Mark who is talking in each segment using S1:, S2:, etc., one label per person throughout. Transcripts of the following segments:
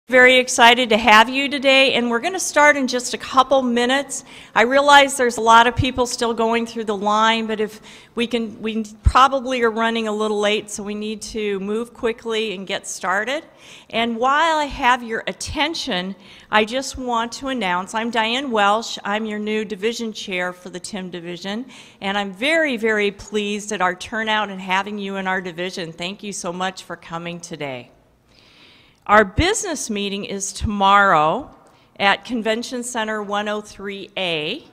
S1: Very excited to have you today, and we're going to start in just a couple minutes. I realize there's a lot of people still going through the line, but if we probably are running a little late, so we need to move quickly and get started. And while I have your attention, I just want to announce I'm Diane Welsh. I'm your new division chair for the TIM division, and I'm very, very pleased at our turnout and having you in our division. Thank you so much for coming today. Our business meeting is tomorrow at Convention Center 103A,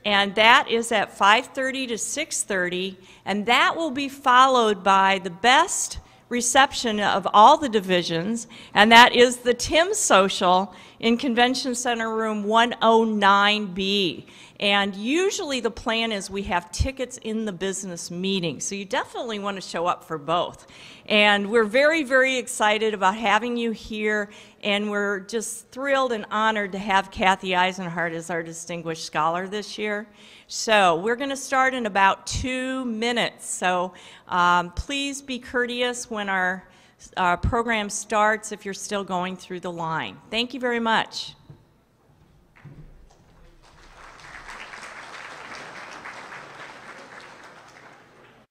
S1: and that is at 5:30 to 6:30, and that will be followed by the best reception of all the divisions, and that is the TIM Social in Convention Center Room 109B. And usually the plan is we have tickets in the business meeting, so you definitely want to show up for both. And we're very, very excited about having you here, and we're just thrilled and honored to have Kathy Eisenhardt as our distinguished scholar this year. So we're going to start in about 2 minutes, so please be courteous when our program starts if you're still going through the line. Thank you very much.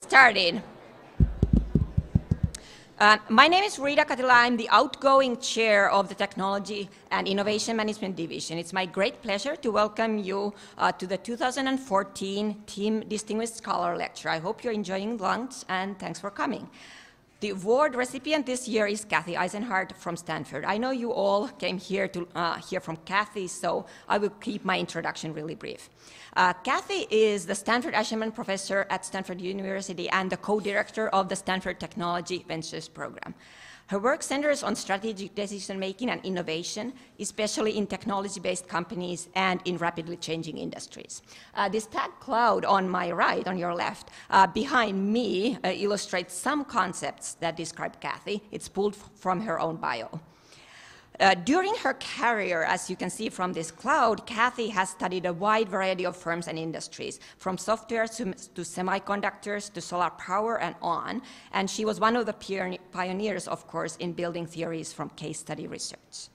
S2: Started. My name is Rita Katila. I'm the outgoing chair of the Technology and Innovation Management Division. It's my great pleasure to welcome you to the 2014 TIM Distinguished Scholar Lecture. I hope you're enjoying lunch, and thanks for coming. The award recipient this year is Kathy Eisenhardt from Stanford. I know you all came here to hear from Kathy, so I will keep my introduction really brief. Kathy is the Stanford Eisenman Professor at Stanford University and the co-director of the Stanford Technology Ventures Program. Her work centers on strategic decision-making and innovation, especially in technology-based companies and in rapidly changing industries. This tag cloud on my right, on your left, behind me illustrates some concepts that describe Kathy. It's pulled from her own bio. During her career, as you can see from this cloud, Kathy has studied a wide variety of firms and industries, from software to semiconductors to solar power and on. And she was one of the pioneers, of course, in building theories from case study research.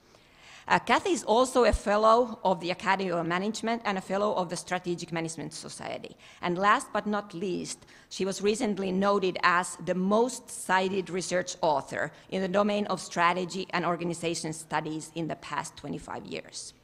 S2: Kathy is also a fellow of the Academy of Management and a fellow of the Strategic Management Society. And last but not least, she was recently noted as the most cited research author in the domain of strategy and organization studies in the past 25 years.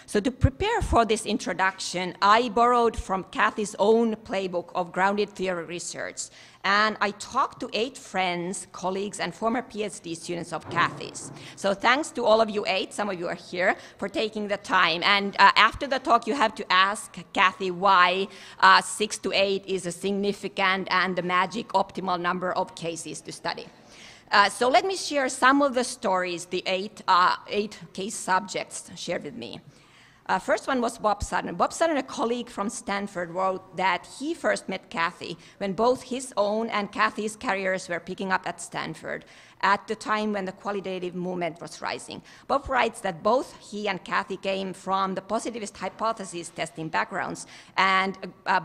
S2: So to prepare for this introduction, I borrowed from Kathy's own playbook of grounded theory research, and I talked to 8 friends, colleagues, and former PhD students of Kathy's. So thanks to all of you 8, some of you are here, for taking the time. And after the talk, you have to ask Kathy why 6 to 8 is a significant and the magic optimal number of cases to study. So let me share some of the stories the 8 case subjects shared with me. First one was Bob Sutton. Bob Sutton, a colleague from Stanford, wrote that he first met Kathy when both his own and Kathy's careers were picking up at Stanford at the time when the qualitative movement was rising. Bob writes that both he and Kathy came from the positivist hypothesis testing backgrounds, and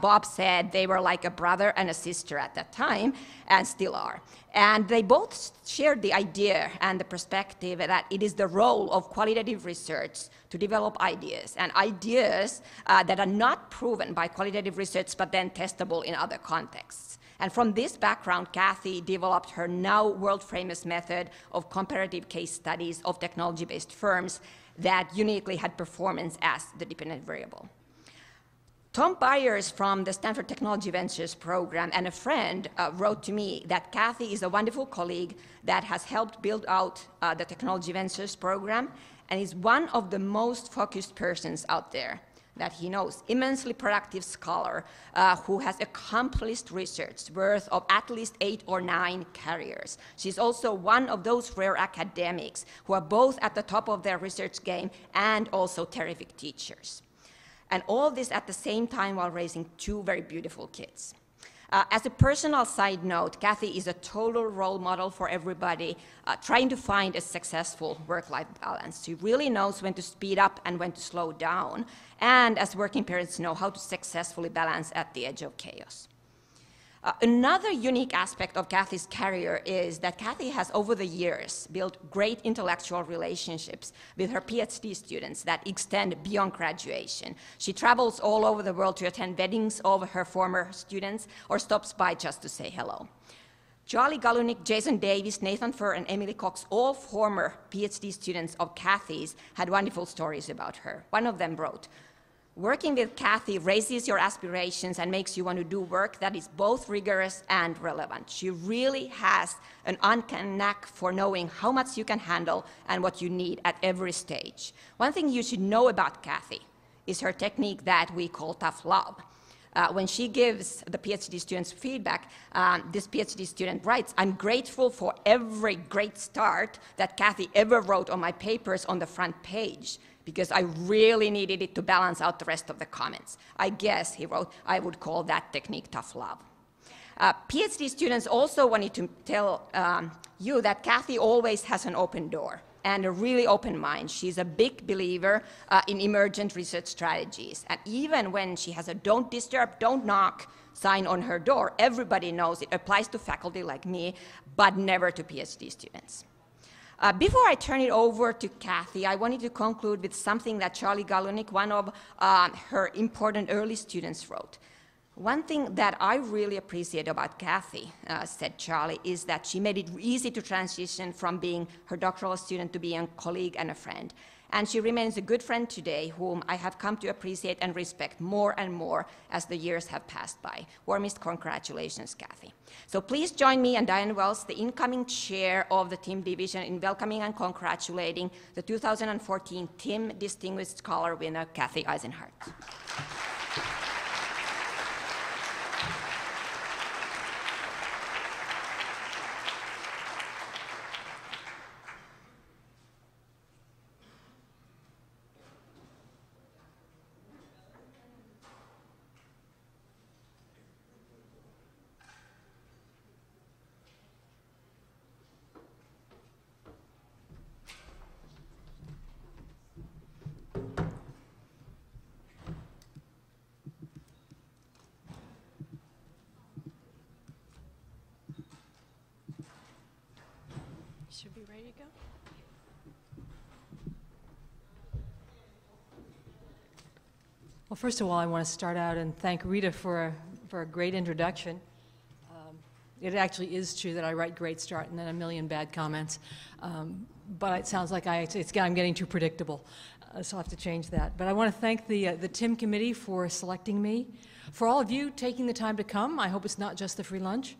S2: Bob said they were like a brother and a sister at that time, and still are. And they both shared the idea and the perspective that it is the role of qualitative research to develop ideas, and ideas that are not proven by qualitative research but then testable in other contexts. And from this background, Kathy developed her now world-famous method of comparative case studies of technology-based firms that uniquely had performance as the dependent variable. Tom Byers from the Stanford Technology Ventures Program and a friend wrote to me that Kathy is a wonderful colleague that has helped build out the Technology Ventures Program and is one of the most focused persons out there that he knows, immensely productive scholar who has accomplished research worth of at least 8 or 9 careers. She's also one of those rare academics who are both at the top of their research game and also terrific teachers. And all this at the same time while raising 2 very beautiful kids. As a personal side note, Kathy is a total role model for everybody trying to find a successful work-life balance. She really knows when to speed up and when to slow down, and as working parents know how to successfully balance at the edge of chaos. Another unique aspect of Kathy's career is that Kathy has, over the years, built great intellectual relationships with her PhD students that extend beyond graduation. She travels all over the world to attend weddings of her former students or stops by just to say hello. Charlie Galunik, Jason Davis, Nathan Furr, and Emily Cox, all former PhD students of Kathy's, had wonderful stories about her. One of them wrote, "Working with Kathy raises your aspirations and makes you want to do work that is both rigorous and relevant. She really has an uncanny knack for knowing how much you can handle and what you need at every stage." One thing you should know about Kathy is her technique that we call tough love. When she gives the PhD students feedback, this PhD student writes, "I'm grateful for every great start that Kathy ever wrote on my papers on the front page, because I really needed it to balance out the rest of the comments. I guess," he wrote, "I would call that technique tough love." PhD students also wanted to tell you that Kathy always has an open door and a really open mind. She's a big believer in emergent research strategies. And even when she has a "don't disturb, don't knock" sign on her door, everybody knows it applies to faculty like me, but never to PhD students. Before I turn it over to Kathy, I wanted to conclude with something that Charlie Galunik, one of her important early students, wrote. "One thing that I really appreciate about Kathy," said Charlie, "is that she made it easy to transition from being her doctoral student to being a colleague and a friend. And she remains a good friend today, whom I have come to appreciate and respect more and more as the years have passed by." Warmest congratulations, Kathy. So please join me and Diane Welsh, the incoming chair of the TIM division, in welcoming and congratulating the 2014 TIM Distinguished Scholar winner, Kathy Eisenhardt.
S1: Should be ready to go.
S3: Well, first of all, I want to start out and thank Rita for a great introduction. It actually is true that I write "great start" and then a million bad comments, but it sounds like I'm getting too predictable, so I'll have to change that. But I want to thank the TIM committee for selecting me, for all of you taking the time to come. I hope it's not just the free lunch.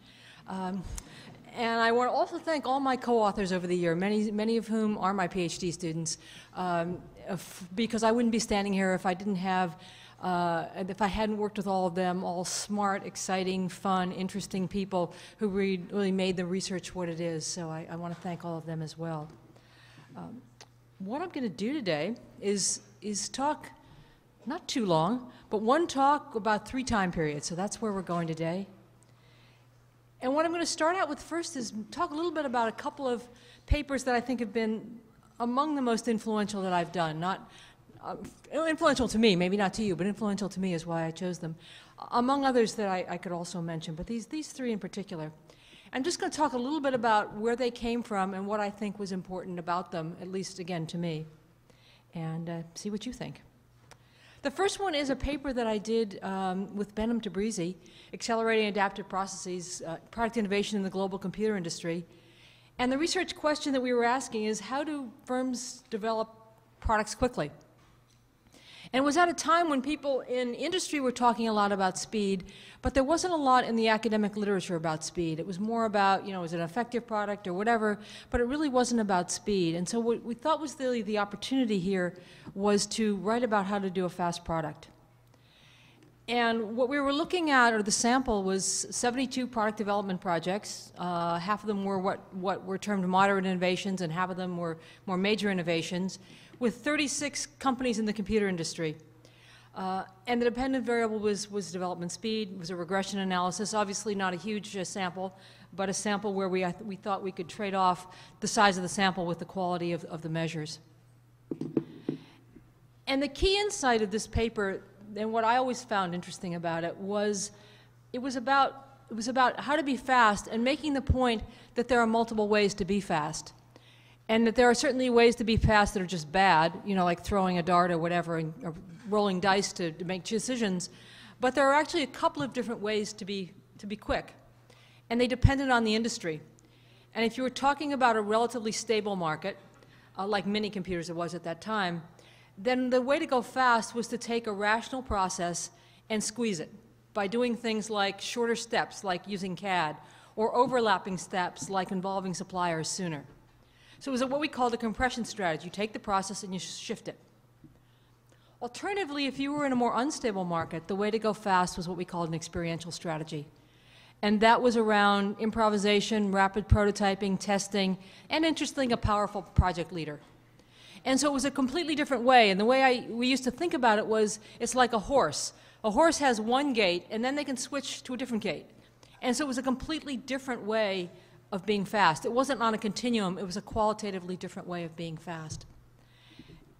S3: And I want to also thank all my co-authors over the year, many of whom are my PhD students, because I wouldn't be standing here if I didn't have, if I hadn't worked with all of them, all smart, exciting, fun, interesting people who really made the research what it is. So I want to thank all of them as well. What I'm going to do today is talk, not too long, but one talk about 3 time periods. So that's where we're going today. And what I'm going to start out with first is talk a little bit about a couple of papers that I think have been among the most influential that I've done. Not influential to me, maybe not to you, but influential to me is why I chose them. Among others that I could also mention, but these 3 in particular. I'm just going to talk a little bit about where they came from and what I think was important about them, at least, again, to me, and see what you think. The first one is a paper that I did with Benham Tabrizi, Accelerating Adaptive Processes, Product Innovation in the Global Computer Industry. And the research question that we were asking is, how do firms develop products quickly? And it was at a time when people in industry were talking a lot about speed, but there wasn't a lot in the academic literature about speed. It was more about, is it an effective product or whatever, but it really wasn't about speed. And so what we thought was really the opportunity here was to write about how to do a fast product. And what we were looking at, or the sample, was 72 product development projects. Half of them were what were termed moderate innovations, and half of them were more major innovations, with 36 companies in the computer industry. And the dependent variable was development speed. It was a regression analysis, obviously not a huge sample, but a sample where we thought we could trade off the size of the sample with the quality of the measures. And the key insight of this paper, and what I always found interesting about it was about how to be fast and making the point that there are multiple ways to be fast. And that there are certainly ways to be fast that are just bad, you know, like throwing a dart or whatever, or rolling dice to make decisions. But there are actually a couple of different ways to be quick. And they depended on the industry. And if you were talking about a relatively stable market, like mini computers it was at that time, then the way to go fast was to take a rational process and squeeze it by doing things like shorter steps, like using CAD, or overlapping steps, like involving suppliers sooner. So it was what we called a compression strategy. You take the process and you shift it. Alternatively, if you were in a more unstable market, the way to go fast was what we called an experiential strategy. And that was around improvisation, rapid prototyping, testing, and interestingly, a powerful project leader. And so it was a completely different way. And the way we used to think about it was, it's like a horse. A horse has one gait, and then they can switch to a different gait. And so it was a completely different way of being fast. It wasn't on a continuum, it was a qualitatively different way of being fast.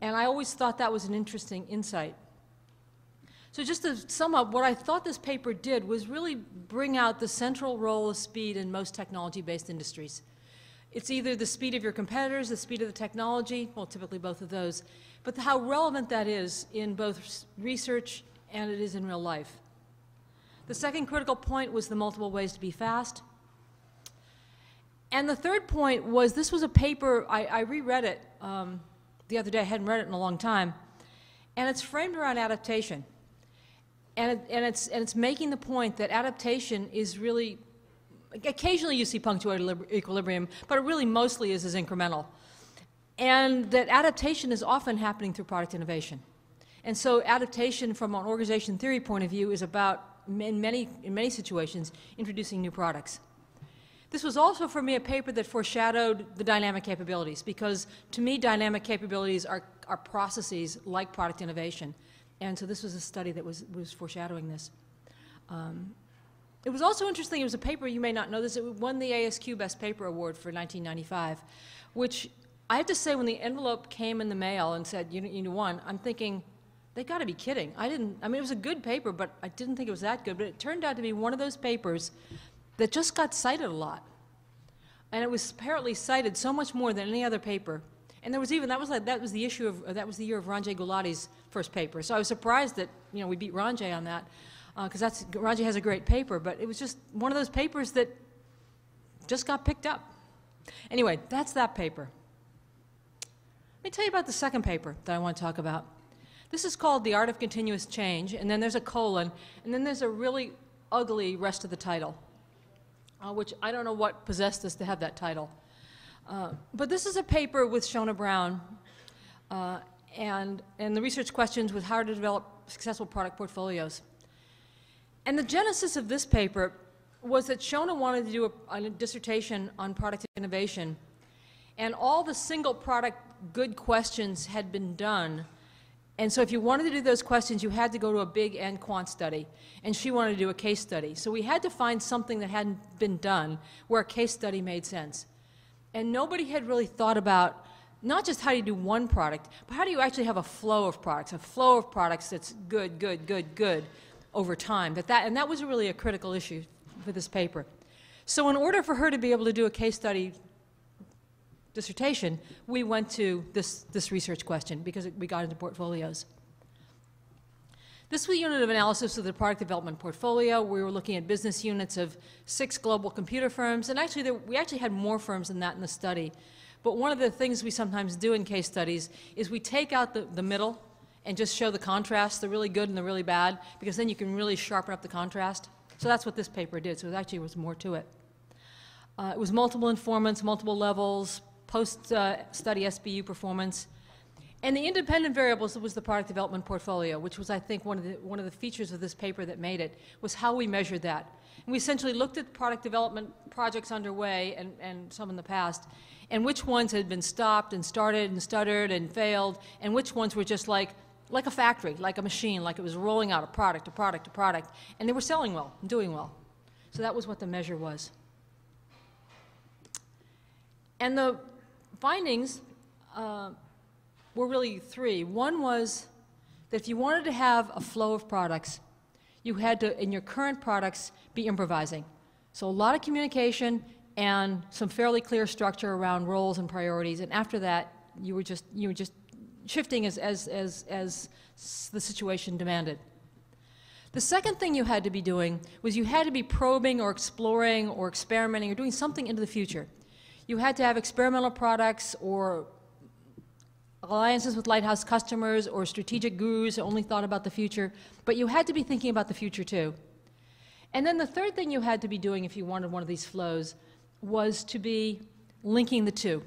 S3: And I always thought that was an interesting insight. So just to sum up, what I thought this paper did was really bring out the central role of speed in most technology-based industries. It's either the speed of your competitors, the speed of the technology, well, typically both of those, but how relevant that is in both research and it is in real life. The second critical point was the multiple ways to be fast. And the third point was, this was a paper, I reread it the other day, I hadn't read it in a long time, and it's framed around adaptation. And it's making the point that adaptation is really, occasionally you see punctuated equilibrium, but it really mostly is incremental. And that adaptation is often happening through product innovation. And so adaptation from an organization theory point of view is about, in many situations, introducing new products. This was also, for me, a paper that foreshadowed the dynamic capabilities, because to me, dynamic capabilities are processes like product innovation. And so this was a study that was foreshadowing this. It was also interesting, it was a paper, you may not know this, it won the ASQ Best Paper Award for 1995, which I have to say, when the envelope came in the mail and said, you won, I'm thinking, they got to be kidding. I mean, it was a good paper, but I didn't think it was that good. But it turned out to be one of those papers that just got cited a lot. And it was apparently cited so much more than any other paper. And there was even, that was the year of Ranjay Gulati's first paper. So I was surprised that, we beat Ranjay on that, because Ranjay has a great paper, but it was just one of those papers that just got picked up. Anyway, that's that paper. Let me tell you about the second paper that I want to talk about. This is called The Art of Continuous Change, and then there's a colon, and then there's a really ugly rest of the title, which I don't know what possessed us to have that title. But this is a paper with Shona Brown, and the research questions with how to develop successful product portfolios. And the genesis of this paper was that Shona wanted to do a dissertation on product innovation, and all the single product good questions had been done. And so if you wanted to do those questions, you had to go to a big end quant study, and she wanted to do a case study. So we had to find something that hadn't been done where a case study made sense. And nobody had really thought about not just how do you do one product, but how do you actually have a flow of products that's good, good, good, good over time. And that was really a critical issue for this paper. So in order for her to be able to do a case study dissertation, we went to this research question because we got into portfolios. This was a unit of analysis of the product development portfolio. We were looking at business units of 6 global computer firms, and actually we actually had more firms than that in the study. But one of the things we sometimes do in case studies is we take out the middle and just show the contrast, the really good and the really bad, because then you can really sharpen up the contrast. So that's what this paper did, so it actually was more to it. It was multiple informants, multiple levels, post-study SBU performance. And the independent variables was the product development portfolio, which was, I think, one of the features of this paper that made it, was how we measured that. And we essentially looked at product development projects underway, and some in the past, and which ones had been stopped and started and stuttered and failed, and which ones were just like a factory, like a machine, like it was rolling out a product, and they were selling well and doing well. So that was what the measure was. And the findings were really 3. One was that if you wanted to have a flow of products, you had to, in your current products, be improvising. So a lot of communication and some fairly clear structure around roles and priorities, and after that, you were just shifting as the situation demanded. The second thing you had to be doing was you had to be probing or exploring or experimenting or doing something into the future. You had to have experimental products or alliances with lighthouse customers or strategic gurus who only thought about the future, but you had to be thinking about the future too. And then the third thing you had to be doing if you wanted one of these flows was to be linking the two.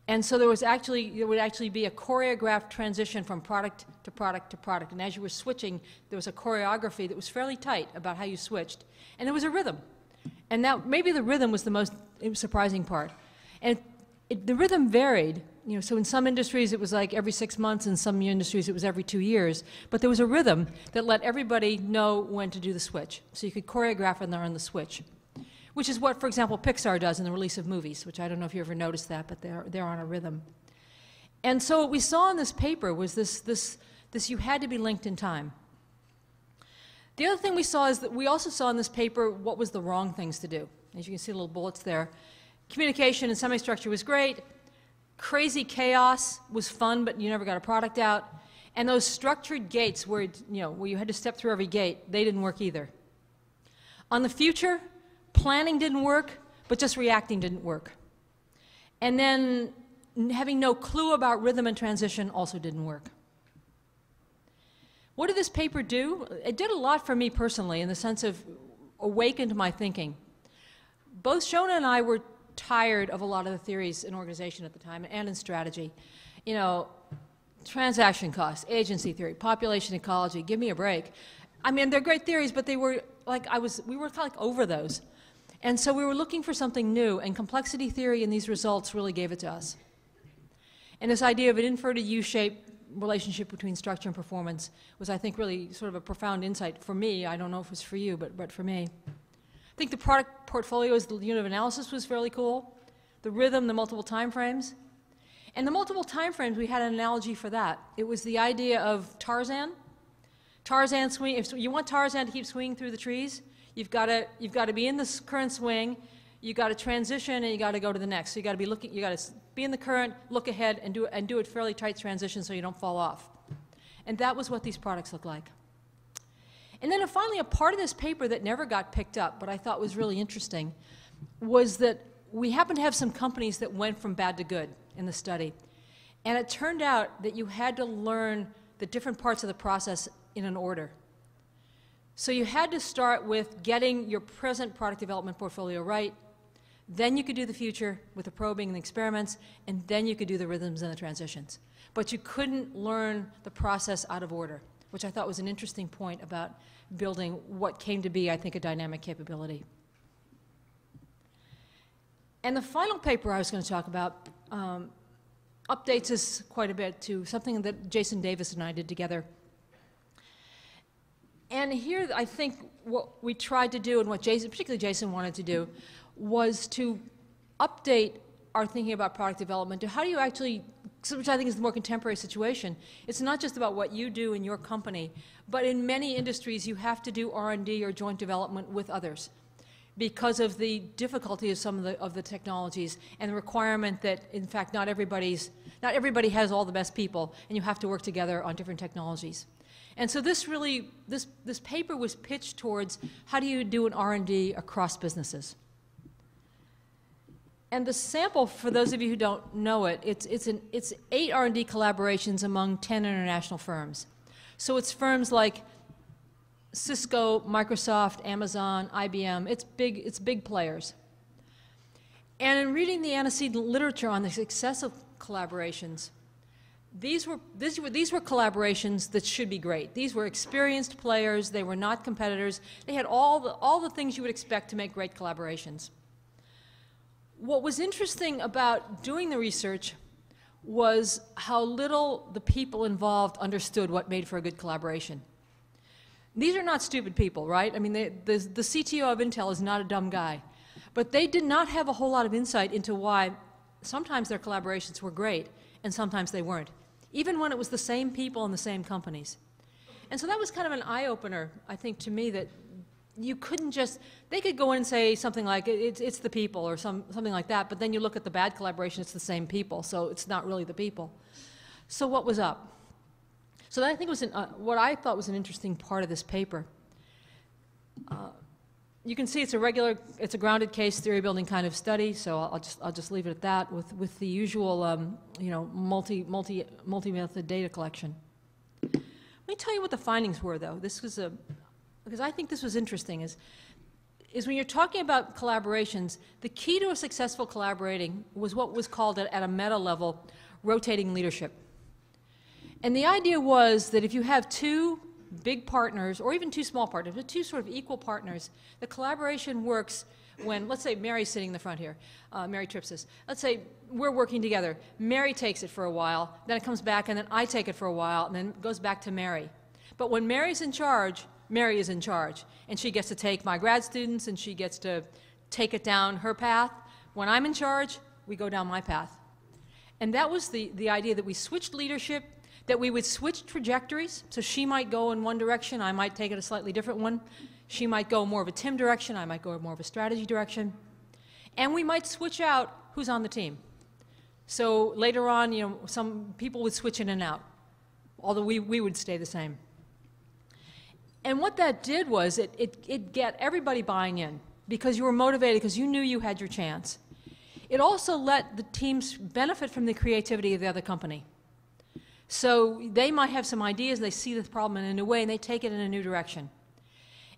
S3: And so there would actually be a choreographed transition from product to product to product. And as you were switching, there was a choreography that was fairly tight about how you switched. And there was a rhythm. And now maybe the rhythm was the most surprising part. And the rhythm varied. So in some industries it was like every 6 months, in some industries it was every 2 years. But there was a rhythm that let everybody know when to do the switch. So you could choreograph and learn the switch. Which is what, for example, Pixar does in the release of movies, which I don't know if you ever noticed that, but they're on a rhythm. And so what we saw in this paper was this you had to be linked in time. The other thing we saw is that we also saw in this paper what was the wrong things to do. As you can see, little bullets there. Communication and semi-structure was great. Crazy chaos was fun, but you never got a product out. And those structured gates where you had to step through every gate, they didn't work either. On the future, planning didn't work, but just reacting didn't work. And then having no clue about rhythm and transition also didn't work. What did this paper do? It did a lot for me personally in the sense of awakened my thinking. Both Shona and I were tired of a lot of the theories in organization at the time and in strategy. Transaction costs, agency theory, population ecology, give me a break. I mean, they're great theories, but they were like, we were kind of like over those. And so we were looking for something new, and complexity theory and these results really gave it to us. And this idea of an inverted U-shaped relationship between structure and performance was, I think, really sort of a profound insight for me. I don't know if it was for you, but for me. I think the product portfolios, the unit of analysis was fairly cool. The rhythm, the multiple time frames. And the multiple time frames, we had an analogy for that. It was the idea of Tarzan. Tarzan swing, if you want Tarzan to keep swinging through the trees, you've got to be in this current swing, you've got to transition, and you got to go to the next. So you got to be in the current, look ahead, and do it fairly tight transition so you don't fall off. And that was what these products look like. And then finally, a part of this paper that never got picked up, but I thought was really interesting, was that we happened to have some companies that went from bad to good in the study. And it turned out that you had to learn the different parts of the process in an order. So you had to start with getting your present product development portfolio right, then you could do the future with the probing and the experiments, and then you could do the rhythms and the transitions. But you couldn't learn the process out of order, which I thought was an interesting point about building what came to be, I think, a dynamic capability. And the final paper I was going to talk about updates us quite a bit to something that Jason Davis and I did together. And here, I think what we tried to do, and what Jason, particularly Jason, wanted to do, was to update our thinking about product development to how do you actually, which I think is the more contemporary situation. It's not just about what you do in your company, but in many industries you have to do R&D or joint development with others because of the difficulty of some of the technologies and the requirement that, in fact, not everybody has all the best people, and you have to work together on different technologies. And so this paper was pitched towards how do you do an R&D across businesses. And the sample, for those of you who don't know it, it's 8 R&D collaborations among 10 international firms. So it's firms like Cisco, Microsoft, Amazon, IBM. It's big players. And in reading the antecedent literature on the success of collaborations, these were collaborations that should be great. These were experienced players. They were not competitors. They had all the things you would expect to make great collaborations. What was interesting about doing the research was how little the people involved understood what made for a good collaboration. These are not stupid people, right? I mean, the CTO of Intel is not a dumb guy. But they did not have a whole lot of insight into why sometimes their collaborations were great and sometimes they weren't, even when it was the same people in the same companies. And so that was kind of an eye-opener, I think, to me, that you couldn't just, they could go in and say something like, it's the people, or something like that, but then you look at the bad collaboration, it's the same people, so it's not really the people. So what was up? So that I think was what I thought was an interesting part of this paper. You can see it's a grounded case theory building kind of study, so I'll just leave it at that with the usual, you know, multi-method data collection. Let me tell you what the findings were, though. This was because I think this was interesting, is when you're talking about collaborations, the key to a successful collaborating was what was called at a meta level, rotating leadership. And the idea was that if you have two big partners, or even two small partners, but two sort of equal partners, the collaboration works when, let's say Mary's sitting in the front here, Mary Tripsis. Let's say we're working together. Mary takes it for a while, then it comes back, and then I take it for a while, and then it goes back to Mary. But when Mary's in charge, Mary is in charge, and she gets to take my grad students, and she gets to take it down her path. When I'm in charge, we go down my path. And that was the idea, that we switched leadership, that we would switch trajectories, so she might go in one direction, I might take it a slightly different one. She might go more of a Tim direction, I might go more of a strategy direction. And we might switch out who's on the team. So later on, you know, some people would switch in and out, although we would stay the same. And what that did was it get everybody buying in, because you were motivated, because you knew you had your chance. It also let the teams benefit from the creativity of the other company. So they might have some ideas, they see the problem in a new way, and they take it in a new direction.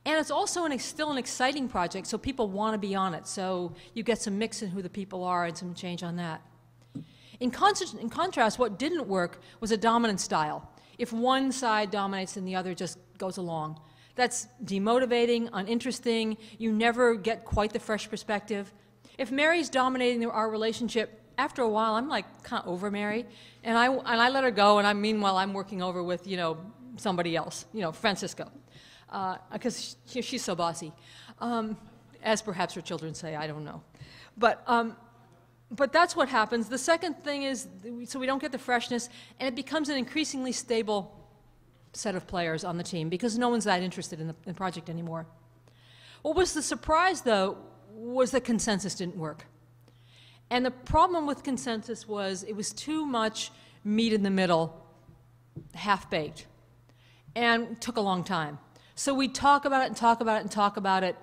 S3: And it's also still an exciting project, so people want to be on it. So you get some mix in who the people are and some change on that. In contrast, what didn't work was a dominant style. If one side dominates and the other just goes along. That's demotivating, uninteresting, you never get quite the fresh perspective. If Mary's dominating our relationship, after a while, I'm like kind of over Mary, and I let her go, and meanwhile I'm working over with, you know, somebody else, you know, Francisco, because she's so bossy, as perhaps her children say, I don't know, but that's what happens. The second thing is, so we don't get the freshness, and it becomes an increasingly stable set of players on the team because no one's that interested in the project anymore. What was the surprise, though, was that consensus didn't work. And the problem with consensus was it was too much meat in the middle, half-baked, and took a long time. So we'd talk about it and talk about it and talk about it,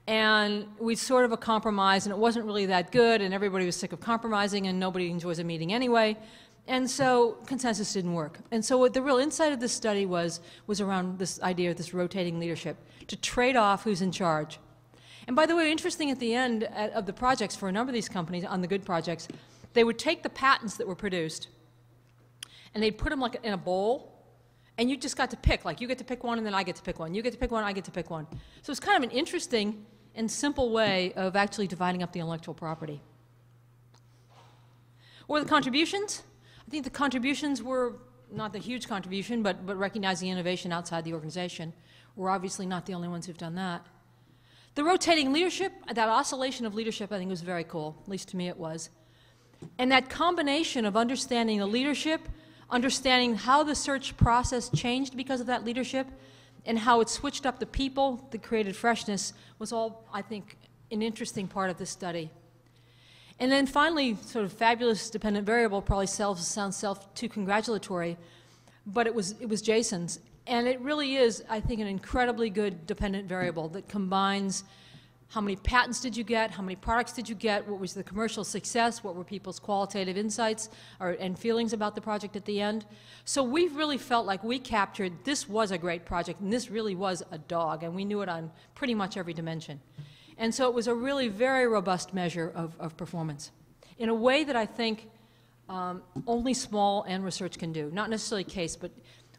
S3: and we'd sort of a compromise, and it wasn't really that good, and everybody was sick of compromising, and nobody enjoys a meeting anyway, and so consensus didn't work. And so what the real insight of this study was around this idea of this rotating leadership, to trade off who's in charge. And by the way, interesting at the end of the projects for a number of these companies, on the good projects, they would take the patents that were produced and they'd put them like in a bowl, and you just got to pick, like you get to pick one and then I get to pick one. You get to pick one, I get to pick one. So it's kind of an interesting and simple way of actually dividing up the intellectual property. What were the contributions? I think the contributions were not the huge contribution, but recognizing innovation outside the organization. We're obviously not the only ones who've done that. The rotating leadership, that oscillation of leadership, I think was very cool, at least to me it was. And that combination of understanding the leadership, understanding how the search process changed because of that leadership, and how it switched up the people that created freshness was all, I think, an interesting part of this study. And then finally, sort of fabulous dependent variable probably sounds too congratulatory, but it was Jason's. And it really is, I think, an incredibly good dependent variable that combines how many patents did you get, how many products did you get, what was the commercial success, what were people's qualitative insights and feelings about the project at the end. So we really felt like we captured, this was a great project, and this really was a dog, and we knew it on pretty much every dimension. And so it was a really very robust measure of performance in a way that I think only small N research can do. Not necessarily case, but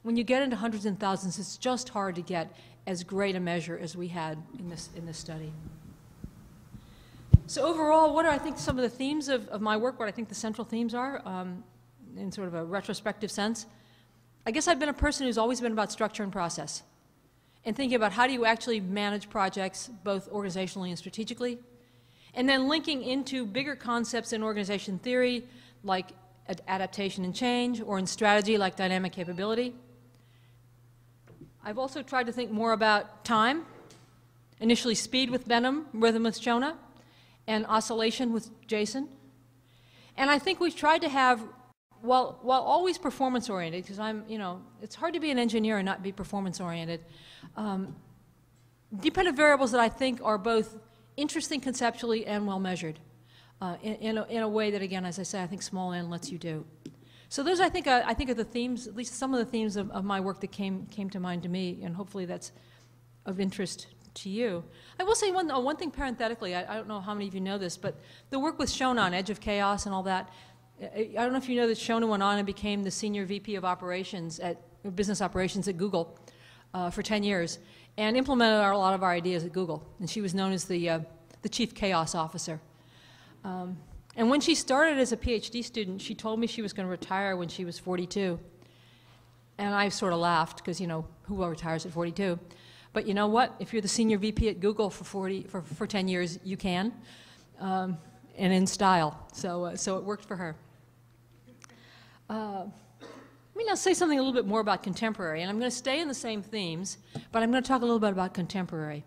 S3: when you get into hundreds and thousands, it's just hard to get as great a measure as we had in this study. So overall, what are, I think, some of the themes of my work, what I think the central themes are, in sort of a retrospective sense? I guess I've been a person who's always been about structure and process, and thinking about how do you actually manage projects, both organizationally and strategically, and then linking into bigger concepts in organization theory, like adaptation and change, or in strategy, like dynamic capability. I've also tried to think more about time initially speed with Benham, rhythm with Shona, and oscillation with Jason. And I think we've tried to have, while always performance-oriented, because it's hard to be an engineer and not be performance-oriented, dependent variables that I think are both interesting conceptually and well-measured in a way that, again, as I say, I think small n lets you do. So those, I think are the themes, at least some of the themes of my work that came to mind to me, and hopefully that's of interest to you. I will say one thing parenthetically. I don't know how many of you know this, but the work with Shona on Edge of Chaos and all that, I don't know if you know that Shona went on and became the senior VP of operations business operations at Google for 10 years and implemented a lot of our ideas at Google. And she was known as the chief chaos officer. And when she started as a PhD student, she told me she was going to retire when she was 42. And I sort of laughed because, who retires at 42? But you know what? If you're the senior VP at Google for 10 years, you can, and in style. So it worked for her. Let me now say something a little bit more about contemporary, and I'm going to stay in the same themes, but I'm going to talk a little bit about contemporary.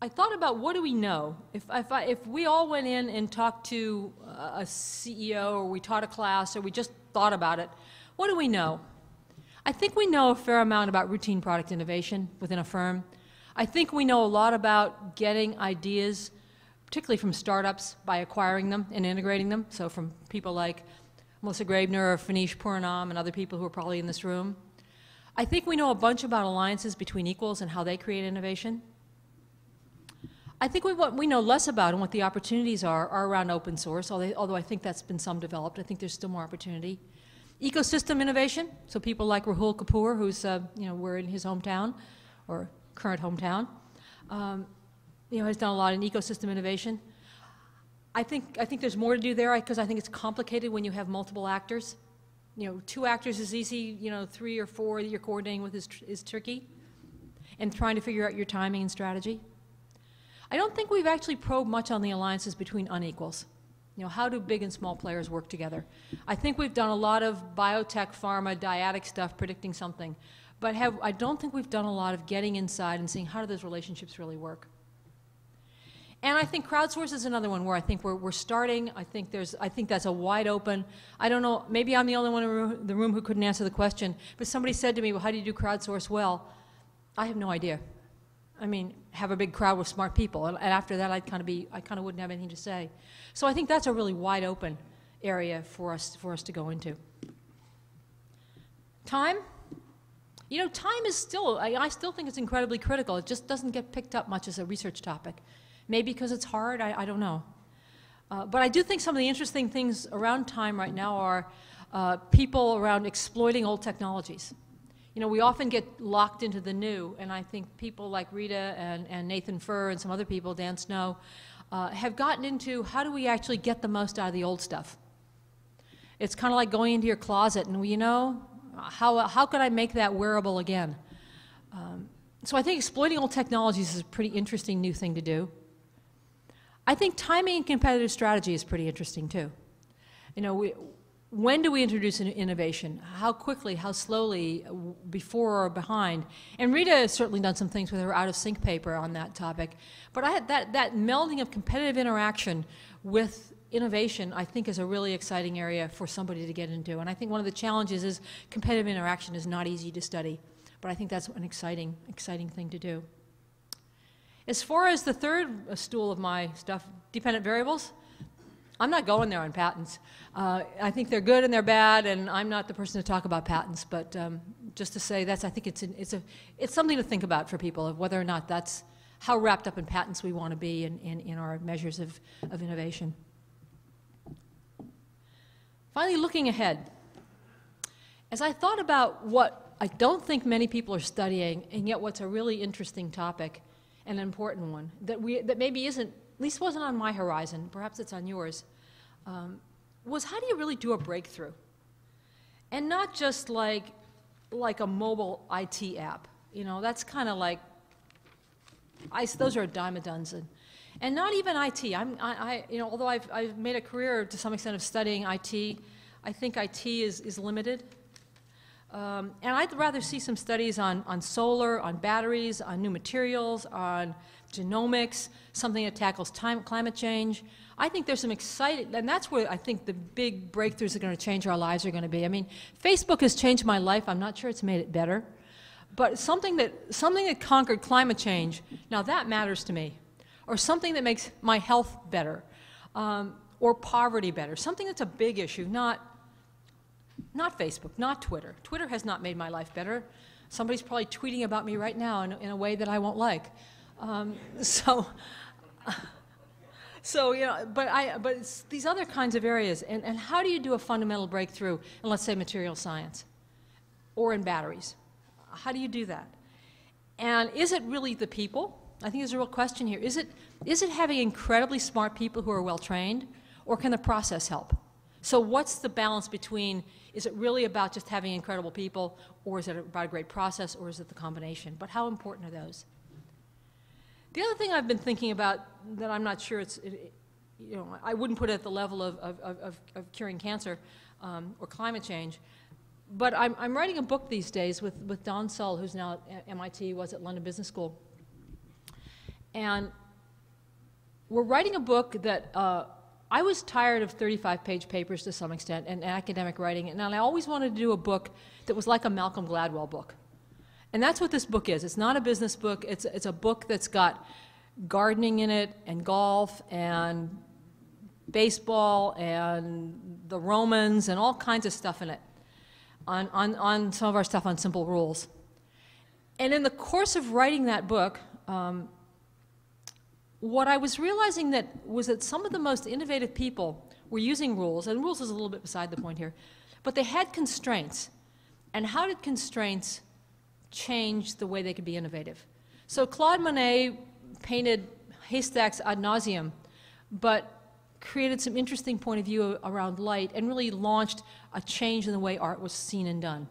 S3: I thought about what do we know? If we all went in and talked to a CEO, or we taught a class, or we just thought about it, what do we know? I think we know a fair amount about routine product innovation within a firm. I think we know a lot about getting ideas, particularly from startups, by acquiring them and integrating them. So from people like Melissa Graebner or Fanish Puranam and other people who are probably in this room. I think we know a bunch about alliances between equals and how they create innovation. I think what we know less about and what the opportunities are around open source, although I think that's been some developed. I think there's still more opportunity. Ecosystem innovation, so people like Rahul Kapoor, who's, we're in his hometown, or current hometown, has done a lot in ecosystem innovation. I think there's more to do there because I think it's complicated when you have multiple actors. 2 actors is easy, 3 or 4 that you're coordinating with is tricky, and trying to figure out your timing and strategy. I don't think we've actually probed much on the alliances between unequals. How do big and small players work together? I think we've done a lot of biotech, pharma, dyadic stuff predicting something, but I don't think we've done a lot of getting inside and seeing how do those relationships really work. And I think crowdsource is another one where I think we're starting. I think that's a wide open. I don't know, maybe I'm the only one in the room who couldn't answer the question, but somebody said to me, well, how do you do crowdsource well? I have no idea. I mean, have a big crowd with smart people, and after that, I kind of wouldn't have anything to say. So I think that's a really wide open area for us to go into. Time. Time is still. I still think it's incredibly critical. It just doesn't get picked up much as a research topic. Maybe because it's hard. I don't know. But I do think some of the interesting things around time right now are people around exploiting old technologies. We often get locked into the new, and I think people like Rita and Nathan Furr and some other people, Dan Snow, have gotten into how do we actually get the most out of the old stuff. It's kind of like going into your closet and, how could I make that wearable again? So I think exploiting old technologies is a pretty interesting new thing to do. I think timing and competitive strategy is pretty interesting too. When do we introduce an innovation? How quickly, how slowly, before or behind? And Rita has certainly done some things with her out of sync paper on that topic. But I had that melding of competitive interaction with innovation, I think, is a really exciting area for somebody to get into. And I think one of the challenges is competitive interaction is not easy to study. But I think that's an exciting thing to do. As far as the third stool of my stuff, dependent variables, I'm not going there on patents. I think they're good and they're bad, and I'm not the person to talk about patents. But just to say I think it's something to think about for people of whether or not that's how wrapped up in patents we want to be in our measures of innovation. Finally, looking ahead. As I thought about what I don't think many people are studying, and yet what's a really interesting topic and an important one that maybe isn't, at least wasn't on my horizon, perhaps it's on yours, was how do you really do a breakthrough? And not just like a mobile IT app. That's kind of like, those are a dime a dozen. And not even IT. Although I've made a career to some extent of studying IT, I think IT is limited. And I'd rather see some studies on solar, on batteries, on new materials, on genomics, something that tackles climate change. I think there's some exciting, and that's where I think the big breakthroughs that are going to change our lives are going to be. I mean, Facebook has changed my life. I'm not sure it's made it better. But something that conquered climate change, now that matters to me. Or something that makes my health better, or poverty better. Something that's a big issue, not Facebook, not Twitter. Twitter has not made my life better. Somebody's probably tweeting about me right now in a way that I won't like. So you know, but it's these other kinds of areas. And how do you do a fundamental breakthrough in, let's say, material science or in batteries? How do you do that? And is it really the people? I think there's a real question here. Is it having incredibly smart people who are well trained, or can the process help? So what's the balance between, is it really about just having incredible people, or is it about a great process, or is it the combination? But how important are those? The other thing I've been thinking about that I'm not sure you know, I wouldn't put it at the level of curing cancer or climate change, but I'm writing a book these days with Don Sull, who's now at MIT, was at London Business School. And we're writing a book that I was tired of 35-page papers to some extent and academic writing, and I always wanted to do a book that was like a Malcolm Gladwell book. And that's what this book is. It's not a business book. It's a book that's got gardening in it, and golf, and baseball, and the Romans, and all kinds of stuff in it, on some of our stuff on simple rules. And in the course of writing that book, what I was realizing was that some of the most innovative people were using rules, and rules is a little bit beside the point here, but they had constraints. And how did constraints change the way they could be innovative? So Claude Monet painted haystacks ad nauseum, but created some interesting point of view around light and really launched a change in the way art was seen and done.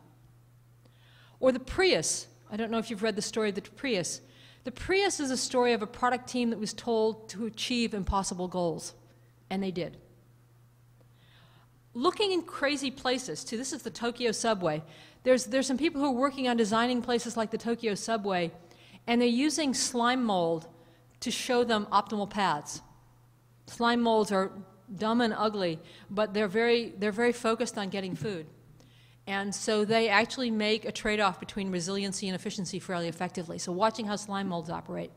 S3: Or the Prius. I don't know if you've read the story of the Prius. The Prius is a story of a product team that was told to achieve impossible goals, and they did. Looking in crazy places, too, this is the Tokyo subway. There's some people who are working on designing places like the Tokyo subway, and they're using slime mold to show them optimal paths. Slime molds are dumb and ugly, but they're very focused on getting food. And so they actually make a trade-off between resiliency and efficiency fairly effectively. So watching how slime molds operate.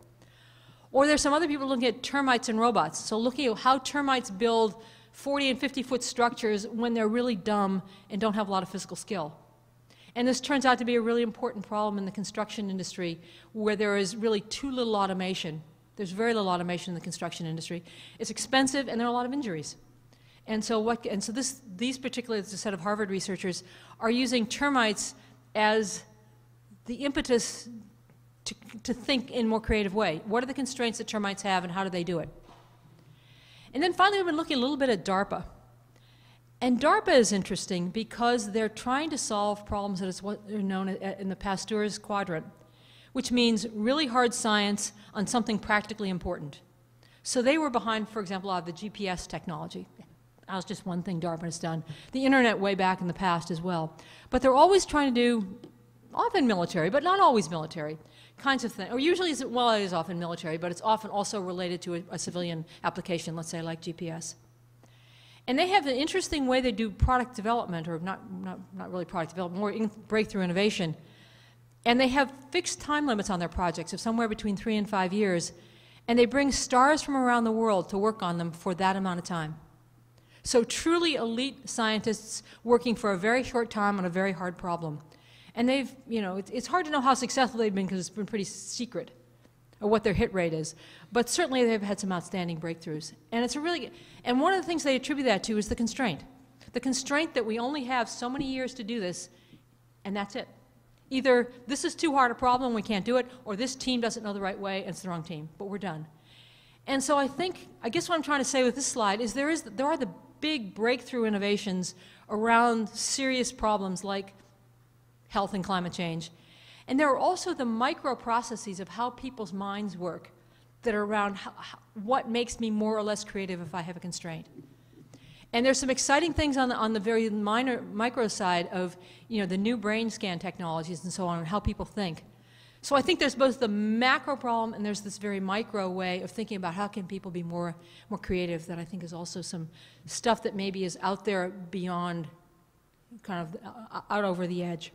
S3: Or there's some other people looking at termites and robots. So looking at how termites build 40 and 50-foot structures when they're really dumb and don't have a lot of physical skill. And this turns out to be a really important problem in the construction industry, where there is really too little automation. There's very little automation in the construction industry. It's expensive, and there are a lot of injuries. And so these particularly, it's a set of Harvard researchers, are using termites as the impetus to think in a more creative way. What are the constraints that termites have, and how do they do it? And then finally, we've been looking a little bit at Darpa. And Darpa is interesting because they're trying to solve problems that is what are known in the Pasteur's quadrant, which means really hard science on something practically important. So they were behind, for example, a lot of the GPS technology. That was just one thing DARPA has done. The internet way back in the past as well. But they're always trying to do, often military, but not always military, kinds of things. Or usually, well, it is often military, but it's often also related to a civilian application, let's say like GPS. And they have an interesting way they do product development, or not really product development, more breakthrough innovation. And they have fixed time limits on their projects of somewhere between 3 and 5 years. And they bring stars from around the world to work on them for that amount of time. So truly elite scientists working for a very short time on a very hard problem. And they've, you know, it's hard to know how successful they've been because it's been pretty secret, or what their hit rate is. But certainly they've had some outstanding breakthroughs. And it's a really, and one of the things they attribute that to is the constraint. The constraint that we only have so many years to do this, and that's it. Either this is too hard a problem, we can't do it, or this team doesn't know the right way, and it's the wrong team, but we're done. And so I guess what I'm trying to say with this slide is there are the big breakthrough innovations around serious problems like health and climate change. And there are also the micro processes of how people's minds work that are around what makes me more or less creative if I have a constraint. And there's some exciting things on the very micro side of, the new brain scan technologies and so on, and how people think. So I think there's both the macro problem and there's this very micro way of thinking about how can people be more creative, that I think is also some stuff that maybe is out there beyond, kind of out over the edge.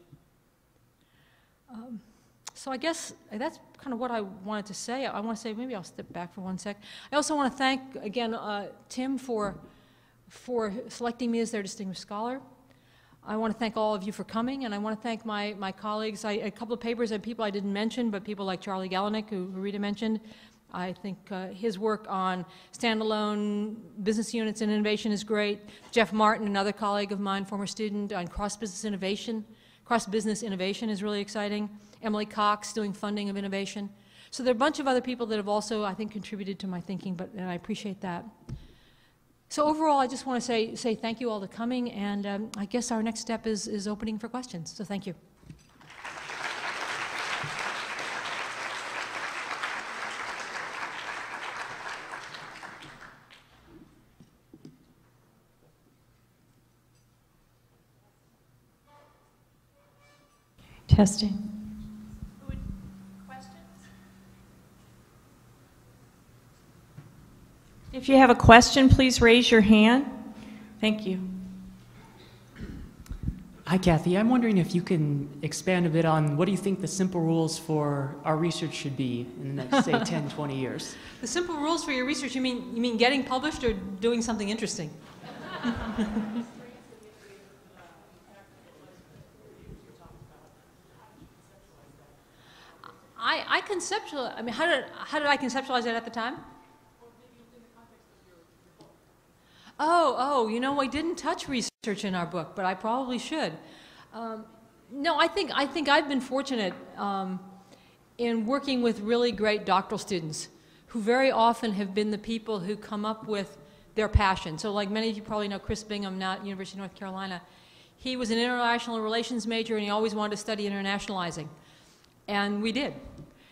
S3: So I guess that's kind of what I wanted to say. I want to say, maybe I'll step back for one sec. I also want to thank, again, Tim for selecting me as their distinguished scholar. I want to thank all of you for coming, and I want to thank my colleagues. A couple of papers and people I didn't mention, but people like Charlie Galenick, who Rita mentioned. I think his work on standalone business units and innovation is great. Jeff Martin, another colleague of mine, former student, on cross-business innovation. Cross-business innovation is really exciting. Emily Cox doing funding of innovation. So there are a bunch of other people that have also, I think, contributed to my thinking, and I appreciate that. So overall, I just want to say thank you all for coming, and I guess our next step is opening for questions. So thank you.
S1: Testing. If you have a question, please raise your hand. Thank you.
S4: Hi, Kathy. I'm wondering if you can expand a bit on what do you think the simple rules for our research should be in the next, say, 10, 20 years?
S3: The simple rules for your research, you mean getting published or doing something interesting? I conceptualize, I mean, how did I conceptualize it at the time? Oh, I didn't touch research in our book, but I probably should. No, I think I've been fortunate in working with really great doctoral students who very often have been the people who come up with their passion. So like many of you probably know Chris Bingham now at University of North Carolina. He was an international relations major and he always wanted to study internationalizing. And we did.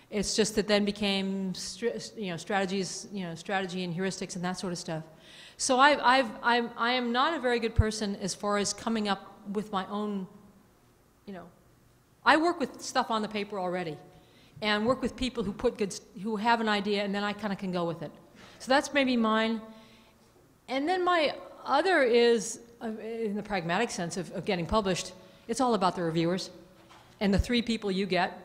S3: It's just that then became strategy and heuristics and that sort of stuff. So I am not a very good person as far as coming up with my own, I work with stuff on the paper already and work with people who have an idea and then I kind of can go with it. So that's maybe mine. And then my other is, in the pragmatic sense of getting published, it's all about the reviewers and the 3 people you get.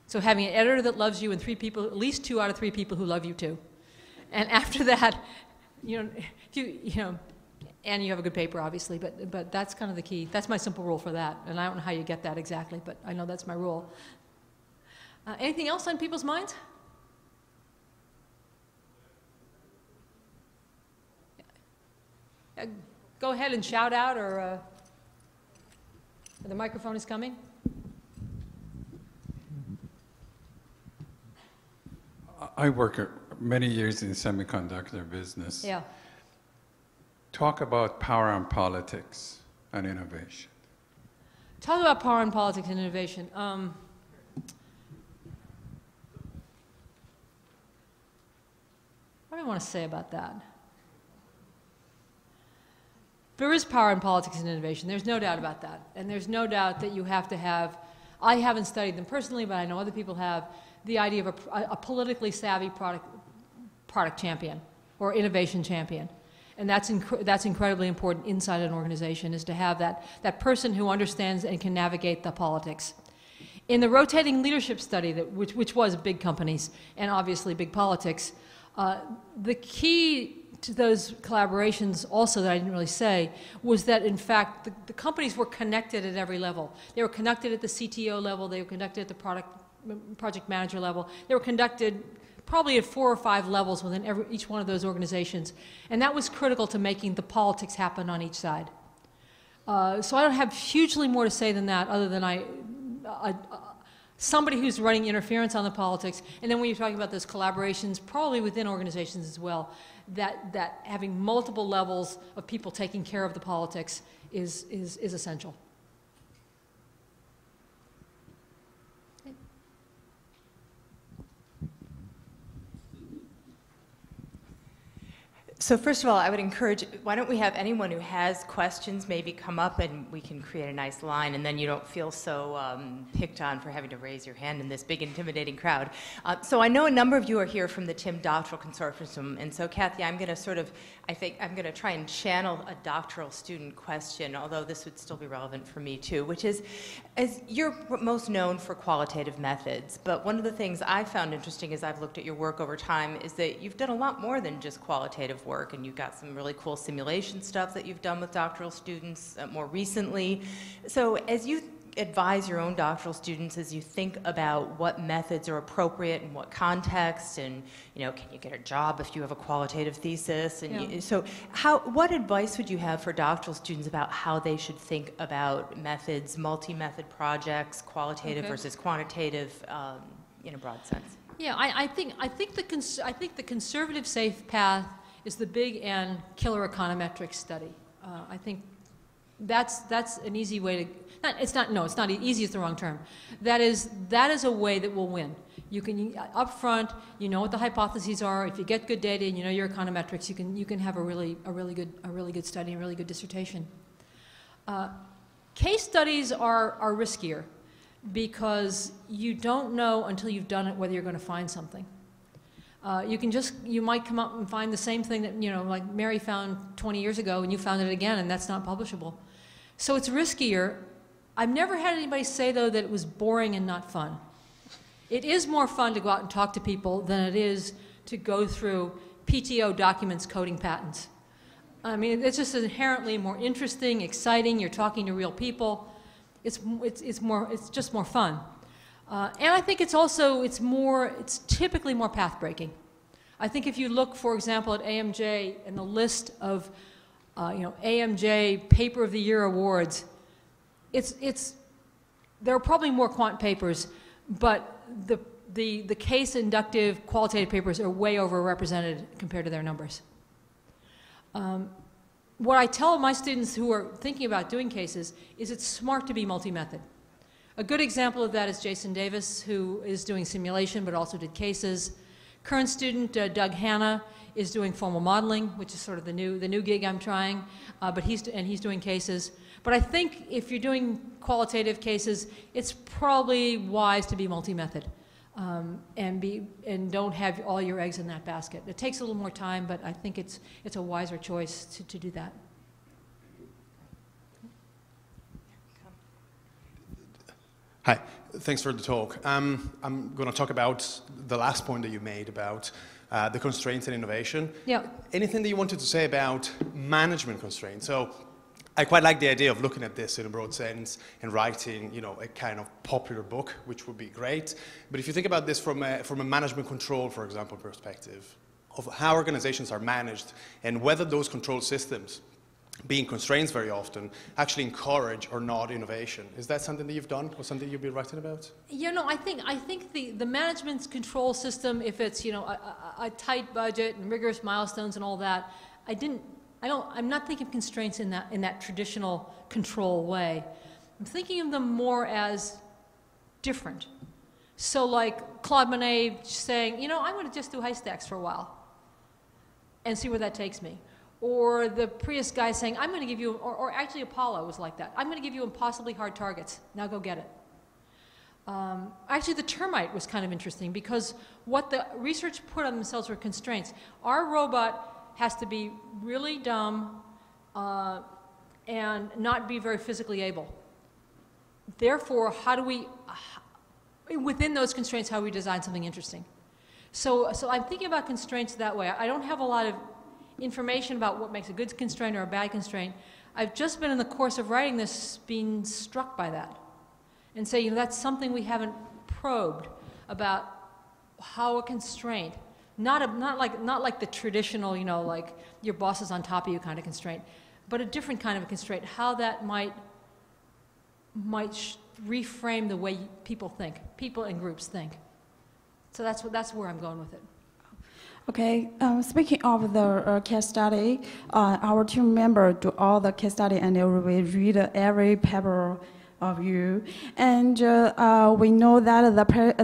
S3: So having an editor that loves you and 3 people, at least 2 out of 3 people who love you too. And after that, and you have a good paper, obviously, but that's kind of the key. That's my simple rule for that, and I don't know how you get that exactly, but I know that's my rule. Anything else on people's minds? Go ahead and shout out, or the microphone is coming.
S5: I work many years in the semiconductor business.
S3: Yeah.
S5: Talk about power and politics and innovation.
S3: Talk about power and politics and innovation. What do I want to say about that? There is power in politics and innovation. There's no doubt about that. And there's no doubt that you have to have, I haven't studied them personally, but I know other people have, the idea of a politically savvy product champion or innovation champion. And that's incredibly important inside an organization, is to have that person who understands and can navigate the politics. In the rotating leadership study, which was big companies and obviously big politics, the key to those collaborations also that I didn't really say was that, in fact, the companies were connected at every level. They were connected at the CTO level. They were connected at the project manager level. They were conducted probably at 4 or 5 levels within each one of those organizations. And that was critical to making the politics happen on each side. So I don't have hugely more to say than that, other than somebody who's running interference on the politics. And then when you're talking about those collaborations, probably within organizations as well, that having multiple levels of people taking care of the politics is essential.
S6: So first of all, I would encourage, why don't we have anyone who has questions maybe come up and we can create a nice line, and then you don't feel so picked on for having to raise your hand in this big intimidating crowd. So I know a number of you are here from the TIM Doctoral Consortium, and so Kathy, I'm going to I think I'm going to try and channel a doctoral student question, although this would still be relevant for me too, which is, as you're most known for qualitative methods, but one of the things I found interesting as I've looked at your work over time is that you've done a lot more than just qualitative work, and you've got some really cool simulation stuff that you've done with doctoral students more recently. So as you advise your own doctoral students, as you think about what methods are appropriate in what context, and can you get a job if you have a qualitative thesis, and so what advice would you have for doctoral students about how they should think about methods, multi-method projects, qualitative versus quantitative, in a broad sense?
S3: Yeah, I think the conservative safe path is the big N killer econometrics study. I think that's an easy way to. It's not easy is the wrong term. That is a way that will win. You can up front, you know what the hypotheses are. If you get good data and you know your econometrics, you can have a really good study, a really good dissertation. Case studies are riskier because you don't know until you've done it whether you're going to find something. You might come up and find the same thing that, like Mary found 20 years ago, and you found it again, and that's not publishable. So it's riskier. I've never had anybody say, though, that it was boring and not fun. It is more fun to go out and talk to people than it is to go through PTO documents coding patents. I mean, it's just inherently more interesting, exciting. You're talking to real people. It's just more fun. And I think it's typically more path-breaking. I think if you look, for example, at AMJ and the list of, AMJ Paper of the Year awards, there are probably more quant papers, but the case inductive qualitative papers are way overrepresented compared to their numbers. What I tell my students who are thinking about doing cases is it's smart to be multi-method. A good example of that is Jason Davis, who is doing simulation but also did cases. Current student Doug Hanna is doing formal modeling, which is sort of the new gig I'm trying, but he's doing cases. But I think if you're doing qualitative cases, it's probably wise to be multi-method and don't have all your eggs in that basket. It takes a little more time, but I think it's a wiser choice to do that.
S7: Hi, thanks for the talk. I'm going to talk about the last point that you made about the constraints and innovation.
S3: Yeah.
S7: Anything that you wanted to say about management constraints? So I quite like the idea of looking at this in a broad sense and writing, a kind of popular book, which would be great. But if you think about this from a management control, for example, perspective, of how organizations are managed and whether those control systems, being constraints very often, actually encourage or not innovation. Is that something that you've done or something you've been writing about?
S3: I think the management control system, if it's a tight budget and rigorous milestones and all that, I'm not thinking of constraints in that traditional control way. I'm thinking of them more as different. So like Claude Monet saying, I'm going to just do high stacks for a while and see where that takes me. Or the Prius guy saying, I'm going to give you, or actually Apollo was like that, I'm going to give you impossibly hard targets, now go get it. Actually the termite was kind of interesting because what the research put on themselves were constraints. Our robot has to be really dumb and not be very physically able. Therefore, how do we, within those constraints, how do we design something interesting? So I'm thinking about constraints that way. I don't have a lot of information about what makes a good constraint or a bad constraint. I've just been in the course of writing this being struck by that and say, that's something we haven't probed about how a constraint, not like the traditional, like your boss is on top of you kind of constraint, but a different kind of a constraint, how that might reframe the way people think, people and groups think. So that's where I'm going with it.
S8: Okay, speaking of the case study, our team member do all the case study and we read every paper of you. And we know that